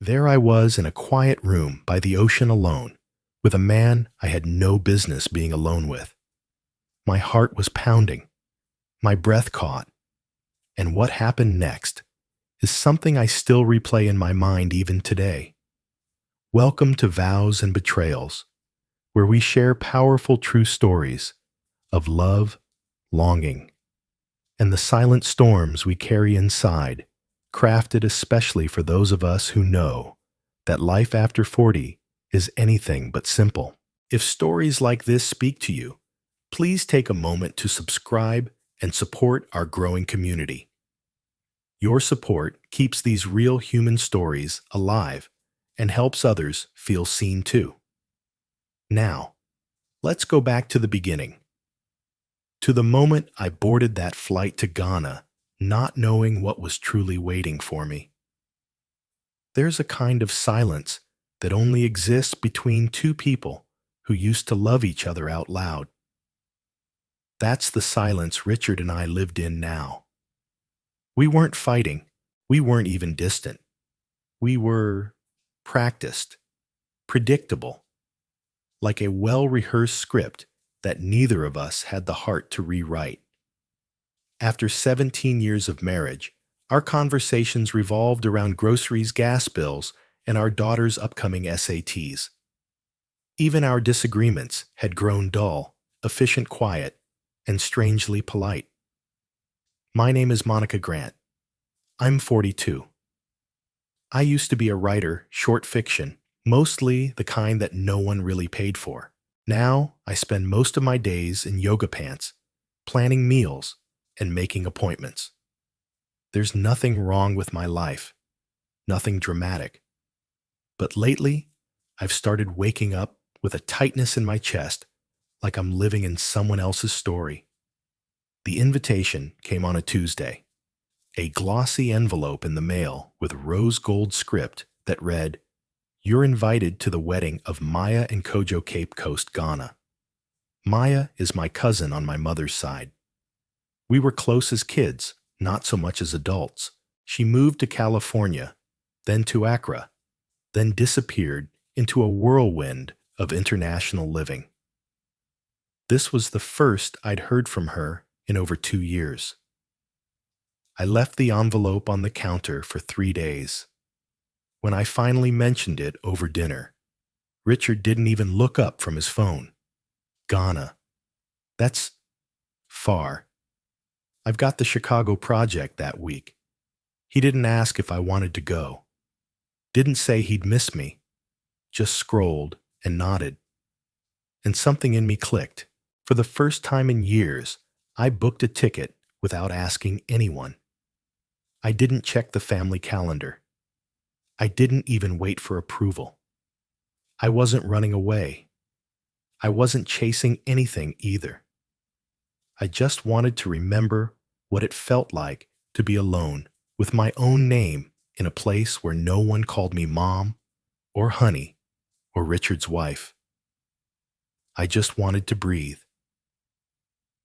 There I was in a quiet room by the ocean alone, with a man I had no business being alone with. My heart was pounding, my breath caught, and what happened next is something I still replay in my mind even today. Welcome to Vows and Betrayals, where we share powerful true stories of love, longing, and the silent storms we carry inside, crafted especially for those of us who know that life after 40 is anything but simple. If stories like this speak to you, please take a moment to subscribe and support our growing community. Your support keeps these real human stories alive and helps others feel seen too. Now, let's go back to the beginning, to the moment I boarded that flight to Ghana, not knowing what was truly waiting for me. There's a kind of silence that only exists between two people who used to love each other out loud. That's the silence Richard and I lived in now. We weren't fighting. We weren't even distant. We were practiced, predictable, like a well-rehearsed script that neither of us had the heart to rewrite. After 17 years of marriage, our conversations revolved around groceries, gas bills, and our daughter's upcoming SATs. Even our disagreements had grown dull, efficient, quiet, and strangely polite. My name is Monica Grant. I'm 42. I used to be a writer, short fiction, mostly the kind that no one really paid for. Now, I spend most of my days in yoga pants, planning meals, and making appointments. There's nothing wrong with my life, nothing dramatic. But lately, I've started waking up with a tightness in my chest, like I'm living in someone else's story. The invitation came on a Tuesday. A glossy envelope in the mail with rose gold script that read, "You're invited to the wedding of Maya and Kojo, Cape Coast, Ghana." Maya is my cousin on my mother's side. We were close as kids, not so much as adults. She moved to California, then to Accra, then disappeared into a whirlwind of international living. This was the first I'd heard from her in over 2 years. I left the envelope on the counter for 3 days. When I finally mentioned it over dinner, Richard didn't even look up from his phone. Ghana. That's far. I've got the Chicago project that week. He didn't ask if I wanted to go. Didn't say he'd miss me. Just scrolled and nodded. And something in me clicked. For the first time in years, I booked a ticket without asking anyone. I didn't check the family calendar. I didn't even wait for approval. I wasn't running away. I wasn't chasing anything either. I just wanted to remember what it felt like to be alone with my own name in a place where no one called me mom or honey or Richard's wife. I just wanted to breathe.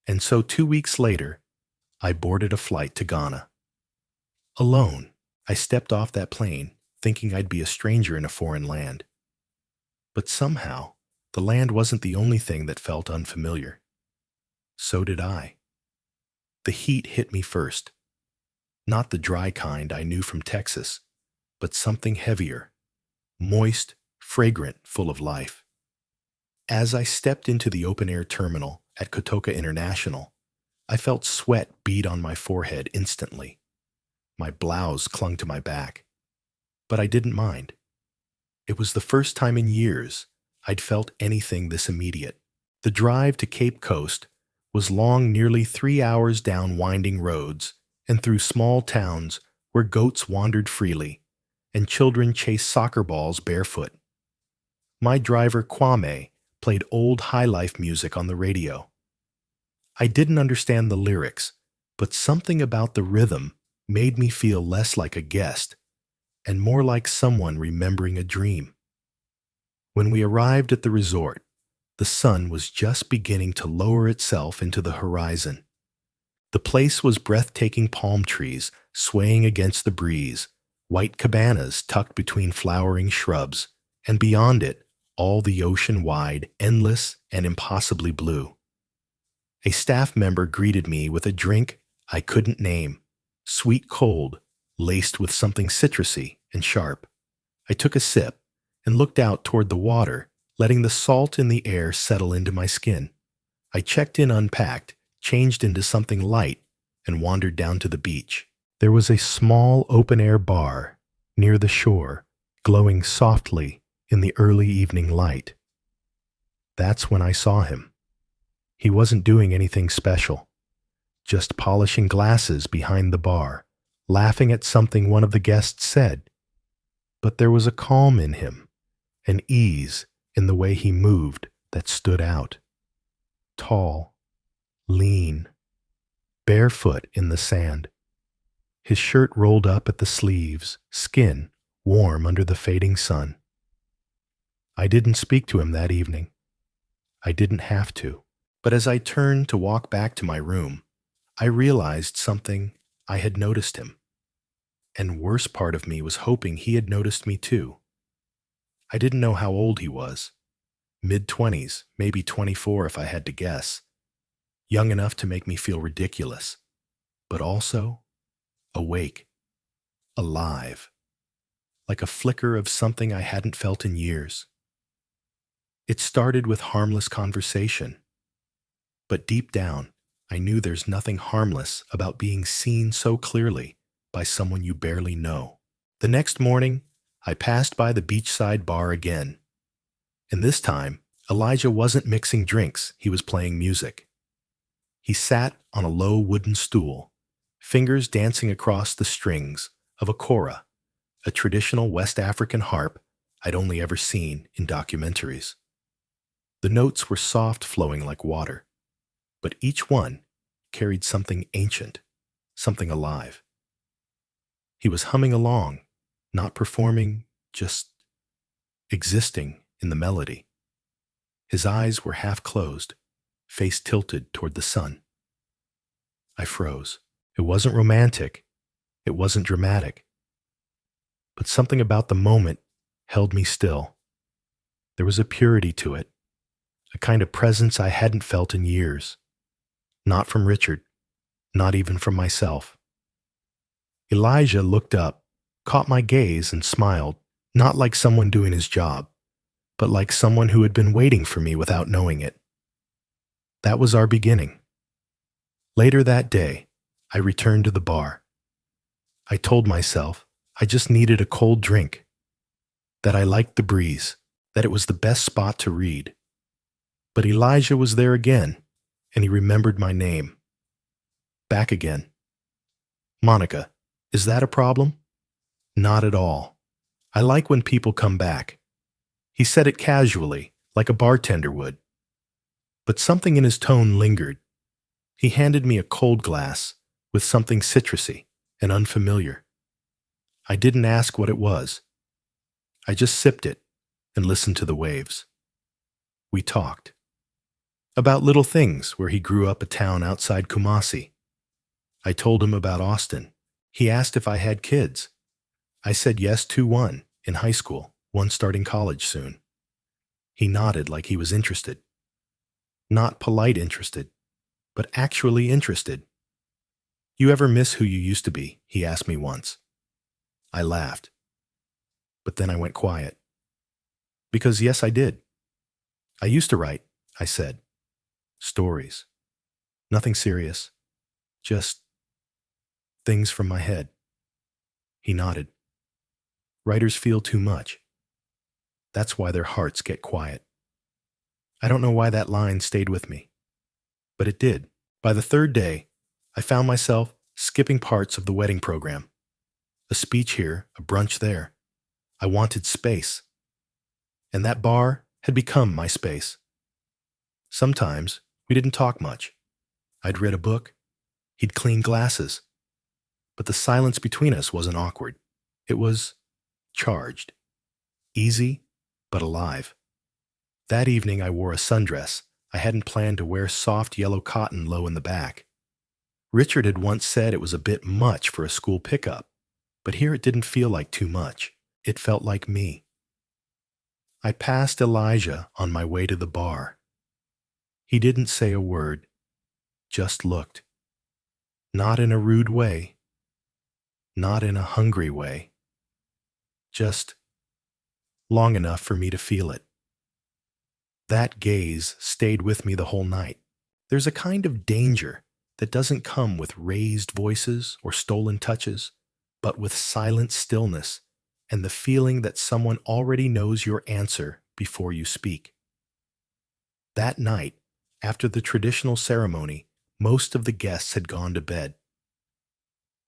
And so 2 weeks later, I boarded a flight to Ghana. Alone, I stepped off that plane thinking I'd be a stranger in a foreign land. But somehow, the land wasn't the only thing that felt unfamiliar. So did I. The heat hit me first. Not the dry kind I knew from Texas, but something heavier, moist, fragrant, full of life. As I stepped into the open-air terminal at Kotoka International, I felt sweat bead on my forehead instantly. My blouse clung to my back. But I didn't mind. It was the first time in years I'd felt anything this immediate. The drive to Cape Coast was long, nearly 3 hours down winding roads and through small towns where goats wandered freely and children chased soccer balls barefoot. My driver, Kwame, played old high-life music on the radio. I didn't understand the lyrics, but something about the rhythm made me feel less like a guest and more like someone remembering a dream. When we arrived at the resort, the sun was just beginning to lower itself into the horizon. The place was breathtaking palm trees swaying against the breeze, white cabanas tucked between flowering shrubs, and beyond it, all the ocean wide, endless, and impossibly blue. A staff member greeted me with a drink I couldn't name, sweet cold, laced with something citrusy and sharp. I took a sip and looked out toward the water, letting the salt in the air settle into my skin. I checked in unpacked, changed into something light, and wandered down to the beach. There was a small open-air bar near the shore, glowing softly in the early evening light. That's when I saw him. He wasn't doing anything special, just polishing glasses behind the bar, laughing at something one of the guests said. But there was a calm in him, an ease in the way he moved that stood out. Tall, lean, barefoot in the sand. His shirt rolled up at the sleeves, skin warm under the fading sun. I didn't speak to him that evening. I didn't have to. But as I turned to walk back to my room, I realized something. I had noticed him. And worse part of me was hoping he had noticed me too. I didn't know how old he was. Mid-20s, maybe 24 if I had to guess. Young enough to make me feel ridiculous, but also awake, alive, like a flicker of something I hadn't felt in years. It started with harmless conversation, but deep down, I knew there's nothing harmless about being seen so clearly by someone you barely know. The next morning, I passed by the beachside bar again. And this time, Elijah wasn't mixing drinks, he was playing music. He sat on a low wooden stool, fingers dancing across the strings of a kora, a traditional West African harp I'd only ever seen in documentaries. The notes were soft flowing like water, but each one carried something ancient, something alive. He was humming along, not performing, just existing in the melody. His eyes were half closed, face tilted toward the sun. I froze. It wasn't romantic. It wasn't dramatic. But something about the moment held me still. There was a purity to it, a kind of presence I hadn't felt in years. Not from Richard, not even from myself. Elijah looked up, caught my gaze, and smiled, not like someone doing his job, but like someone who had been waiting for me without knowing it. That was our beginning. Later that day, I returned to the bar. I told myself I just needed a cold drink, that I liked the breeze, that it was the best spot to read. But Elijah was there again, and he remembered my name. Back again. Monica, is that a problem? Not at all. I like when people come back. He said it casually, like a bartender would. But something in his tone lingered. He handed me a cold glass with something citrusy and unfamiliar. I didn't ask what it was. I just sipped it and listened to the waves. We talked. About little things where he grew up a town outside Kumasi. I told him about Austin. He asked if I had kids. I said yes to one in high school, one starting college soon. He nodded like he was interested. Not polite interested, but actually interested. You ever miss who you used to be? He asked me once. I laughed. But then I went quiet. Because yes, I did. I used to write, I said. Stories. Nothing serious. Just things from my head. He nodded. Writers feel too much. That's why their hearts get quiet. I don't know why that line stayed with me, but it did. By the third day, I found myself skipping parts of the wedding program. A speech here, a brunch there. I wanted space. And that bar had become my space. Sometimes we didn't talk much. I'd read a book. He'd clean glasses. But the silence between us wasn't awkward. It was charged. Easy, but alive. That evening I wore a sundress. I hadn't planned to wear soft yellow cotton low in the back. Richard had once said it was a bit much for a school pickup. But here it didn't feel like too much. It felt like me. I passed Elijah on my way to the bar. He didn't say a word, just looked. Not in a rude way, not in a hungry way, just long enough for me to feel it. That gaze stayed with me the whole night. There's a kind of danger that doesn't come with raised voices or stolen touches, but with silent stillness and the feeling that someone already knows your answer before you speak. That night, after the traditional ceremony, most of the guests had gone to bed.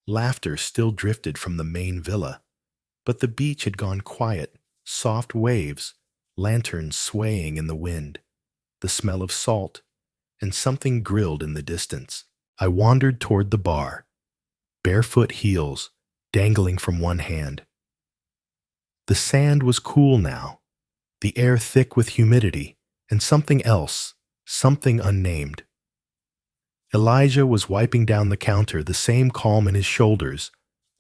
Laughter still drifted from the main villa, but the beach had gone quiet, soft waves, lanterns swaying in the wind, the smell of salt, and something grilled in the distance. I wandered toward the bar, barefoot heels dangling from one hand. The sand was cool now, the air thick with humidity, and something else, something unnamed. Elijah was wiping down the counter, the same calm in his shoulders,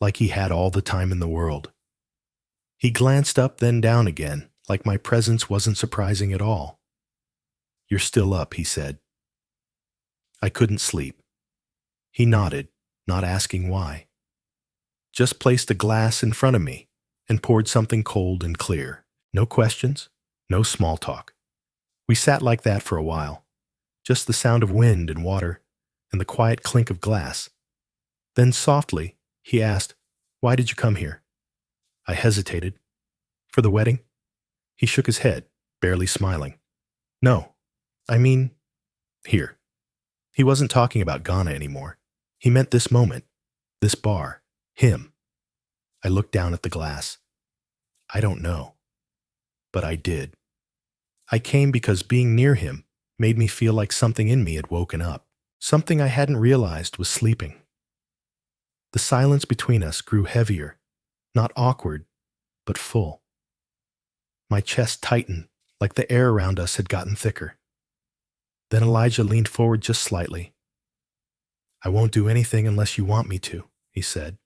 like he had all the time in the world. He glanced up, then down again, like my presence wasn't surprising at all. "You're still up," he said. I couldn't sleep. He nodded, not asking why. Just placed a glass in front of me and poured something cold and clear. No questions, no small talk. We sat like that for a while, just the sound of wind and water and the quiet clink of glass. Then softly, he asked, "Why did you come here?" I hesitated. "For the wedding?" He shook his head, barely smiling. "No, I mean, here." He wasn't talking about Ghana anymore. He meant this moment, this bar, him. I looked down at the glass. I don't know, but I did. I came because being near him made me feel like something in me had woken up, something I hadn't realized was sleeping. The silence between us grew heavier, not awkward, but full. My chest tightened, like the air around us had gotten thicker. Then Elijah leaned forward just slightly. "I won't do anything unless you want me to," he said.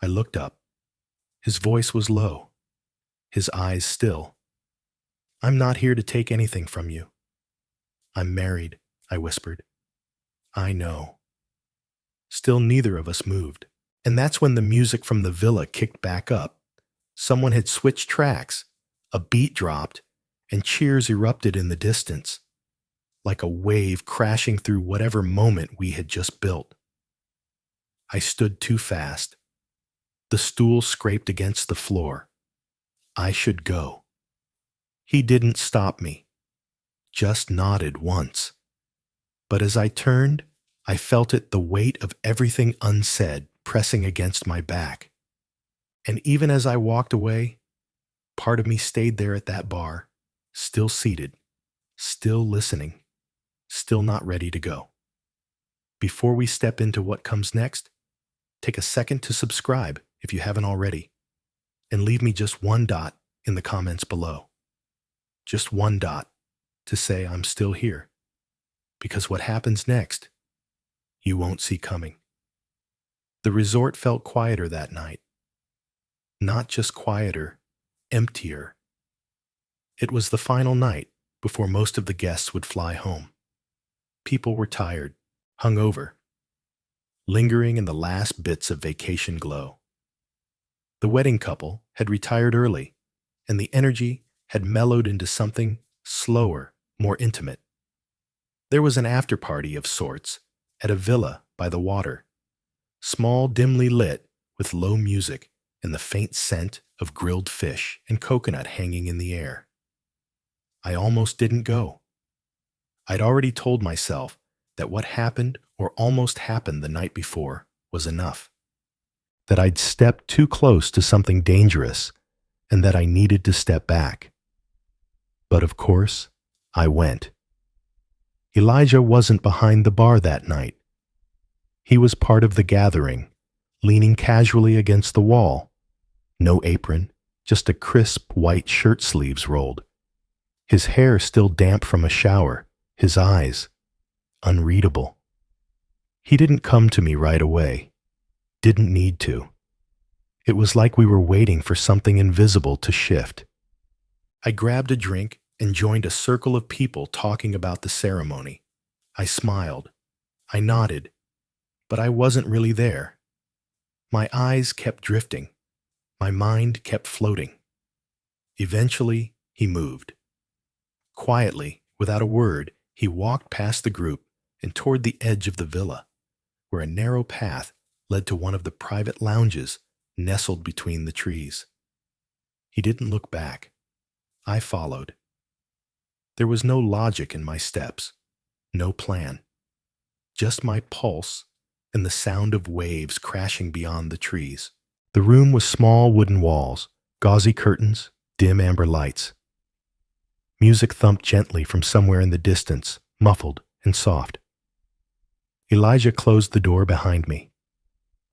I looked up. His voice was low, his eyes still. "I'm not here to take anything from you." "I'm married," I whispered. "I know." Still neither of us moved. And that's when the music from the villa kicked back up. Someone had switched tracks, a beat dropped, and cheers erupted in the distance, like a wave crashing through whatever moment we had just built. I stood too fast. The stool scraped against the floor. I should go. He didn't stop me, just nodded once. But as I turned, I felt it, the weight of everything unsaid pressing against my back. And even as I walked away, part of me stayed there at that bar, still seated, still listening, still not ready to go. Before we step into what comes next, take a second to subscribe if you haven't already, and leave me just one dot in the comments below. Just one dot to say I'm still here, because what happens next, you won't see coming. The resort felt quieter that night. Not just quieter, emptier. It was the final night before most of the guests would fly home. People were tired, hungover, lingering in the last bits of vacation glow. The wedding couple had retired early, and the energy had mellowed into something slower, more intimate. There was an after-party of sorts at a villa by the water, small, dimly lit, with low music and the faint scent of grilled fish and coconut hanging in the air. I almost didn't go. I'd already told myself that what happened or almost happened the night before was enough, that I'd stepped too close to something dangerous and that I needed to step back. But of course, I went. Elijah wasn't behind the bar that night. He was part of the gathering, leaning casually against the wall. No apron, just a crisp white shirt sleeves rolled. His hair still damp from a shower, his eyes unreadable. He didn't come to me right away. Didn't need to. It was like we were waiting for something invisible to shift. I grabbed a drink and joined a circle of people talking about the ceremony. I smiled. I nodded, but I wasn't really there. My eyes kept drifting. My mind kept floating. Eventually, he moved. Quietly, without a word, he walked past the group and toward the edge of the villa, where a narrow path led to one of the private lounges nestled between the trees. He didn't look back. I followed. There was no logic in my steps, no plan, just my pulse and the sound of waves crashing beyond the trees. The room was small wooden walls, gauzy curtains, dim amber lights. Music thumped gently from somewhere in the distance, muffled and soft. Elijah closed the door behind me.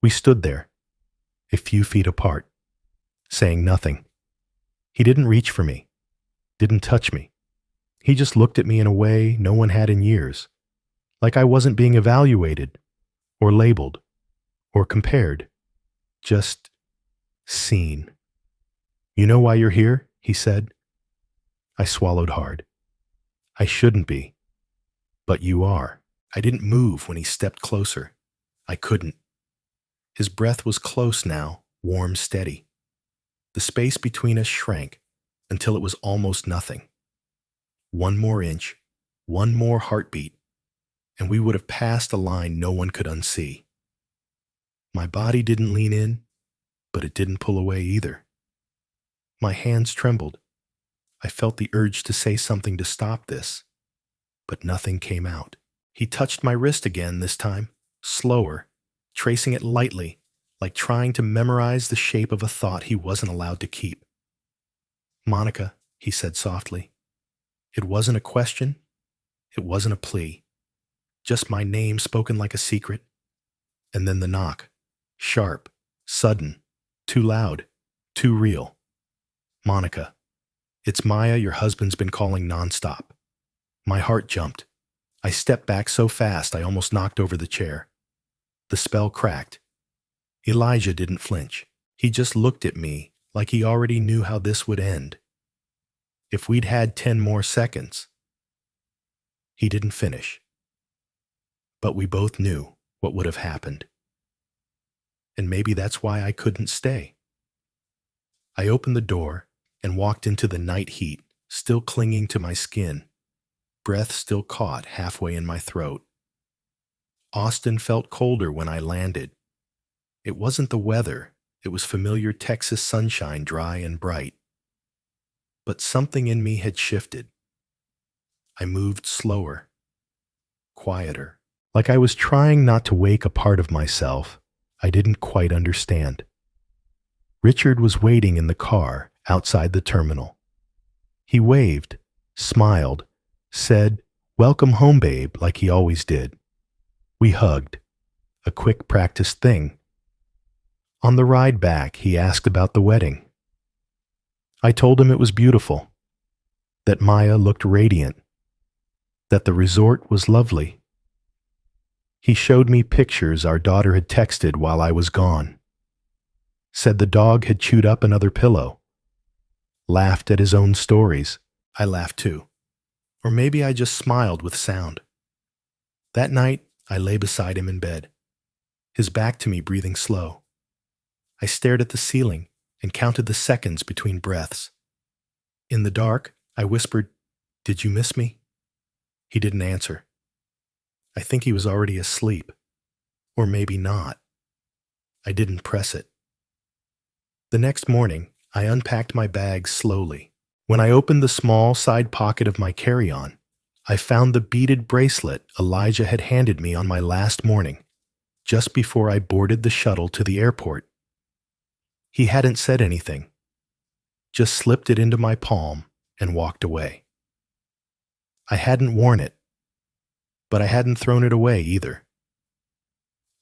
We stood there, a few feet apart, saying nothing. He didn't reach for me, didn't touch me. He just looked at me in a way no one had in years, like I wasn't being evaluated, or labeled, or compared, just seen. "You know why you're here?" he said. I swallowed hard. "I shouldn't be, but you are." I didn't move when he stepped closer. I couldn't. His breath was close now, warm, steady. The space between us shrank until it was almost nothing. One more inch, one more heartbeat, and we would have passed a line no one could unsee. My body didn't lean in, but it didn't pull away either. My hands trembled. I felt the urge to say something to stop this, but nothing came out. He touched my wrist again this time, slower, tracing it lightly, like trying to memorize the shape of a thought he wasn't allowed to keep. "Monica," he said softly. It wasn't a question. It wasn't a plea. Just my name spoken like a secret. And then the knock. Sharp, sudden, too loud, too real. "Monica, it's Maya your husband's been calling nonstop." My heart jumped. I stepped back so fast I almost knocked over the chair. The spell cracked. Elijah didn't flinch. He just looked at me like he already knew how this would end. If we'd had 10 more seconds. He didn't finish. But we both knew what would have happened. And maybe that's why I couldn't stay. I opened the door and walked into the night heat, still clinging to my skin, breath still caught halfway in my throat. Austin felt colder when I landed. It wasn't the weather, it was familiar Texas sunshine, dry and bright. But something in me had shifted. I moved slower, quieter, like I was trying not to wake a part of myself I didn't quite understand. Richard was waiting in the car outside the terminal. He waved, smiled, said, "Welcome home, babe," like he always did. We hugged, a quick practice thing. On the ride back, he asked about the wedding. I told him it was beautiful, that Maya looked radiant, that the resort was lovely. He showed me pictures our daughter had texted while I was gone. Said the dog had chewed up another pillow. Laughed at his own stories. I laughed too. Or maybe I just smiled with sound. That night, I lay beside him in bed, his back to me, breathing slow. I stared at the ceiling and counted the seconds between breaths. In the dark, I whispered, "Did you miss me?" He didn't answer. I think he was already asleep. Or maybe not. I didn't press it. The next morning, I unpacked my bag slowly. When I opened the small side pocket of my carry-on, I found the beaded bracelet Elijah had handed me on my last morning, just before I boarded the shuttle to the airport. He hadn't said anything, just slipped it into my palm and walked away. I hadn't worn it, but I hadn't thrown it away either.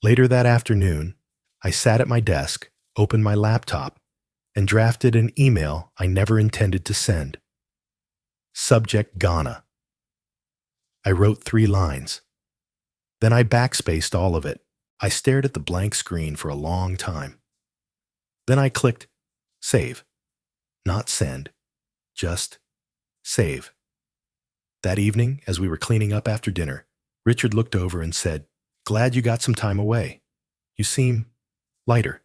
Later that afternoon, I sat at my desk, opened my laptop, and drafted an email I never intended to send. Subject: Ghana. I wrote 3 lines. Then I backspaced all of it. I stared at the blank screen for a long time. Then I clicked save, not send, just save. That evening, as we were cleaning up after dinner, Richard looked over and said, "Glad you got some time away. You seem lighter."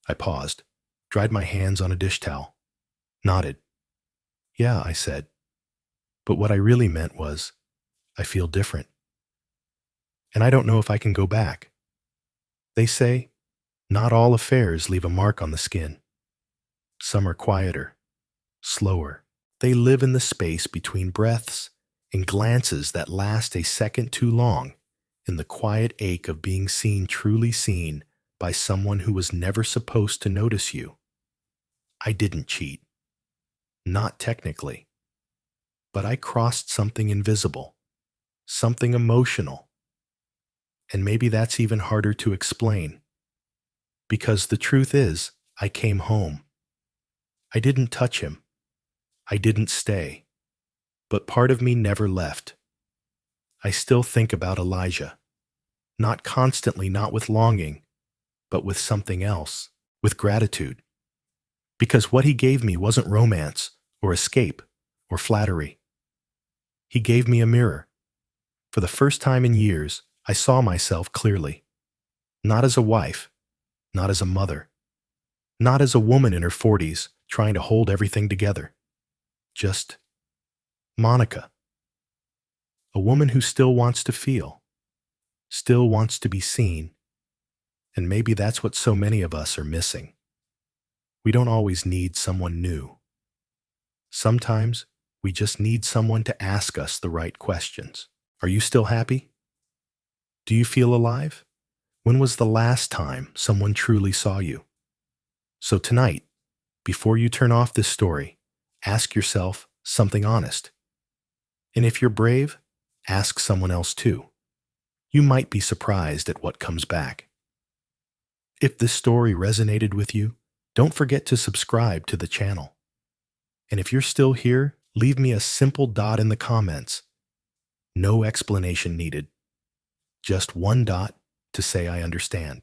I paused, dried my hands on a dish towel, nodded. "Yeah," I said. But what I really meant was, I feel different. And I don't know if I can go back. They say, not all affairs leave a mark on the skin. Some are quieter, slower. They live in the space between breaths and glances that last a second too long, in the quiet ache of being seen, truly seen, by someone who was never supposed to notice you. I didn't cheat. Not technically. But I crossed something invisible, something emotional. And maybe that's even harder to explain. Because the truth is, I came home. I didn't touch him. I didn't stay. But part of me never left. I still think about Elijah. Not constantly, not with longing, but with something else, with gratitude. Because what he gave me wasn't romance or escape or flattery. He gave me a mirror. For the first time in years, I saw myself clearly. Not as a wife, not as a mother, not as a woman in her 40s trying to hold everything together. Just Monica. A woman who still wants to feel, still wants to be seen. And maybe that's what so many of us are missing. We don't always need someone new. Sometimes we just need someone to ask us the right questions. Are you still happy? Do you feel alive? When was the last time someone truly saw you? So tonight, before you turn off this story, ask yourself something honest. And if you're brave, ask someone else too. You might be surprised at what comes back. If this story resonated with you, don't forget to subscribe to the channel. And if you're still here, leave me a simple dot in the comments. No explanation needed. Just one dot to say I understand.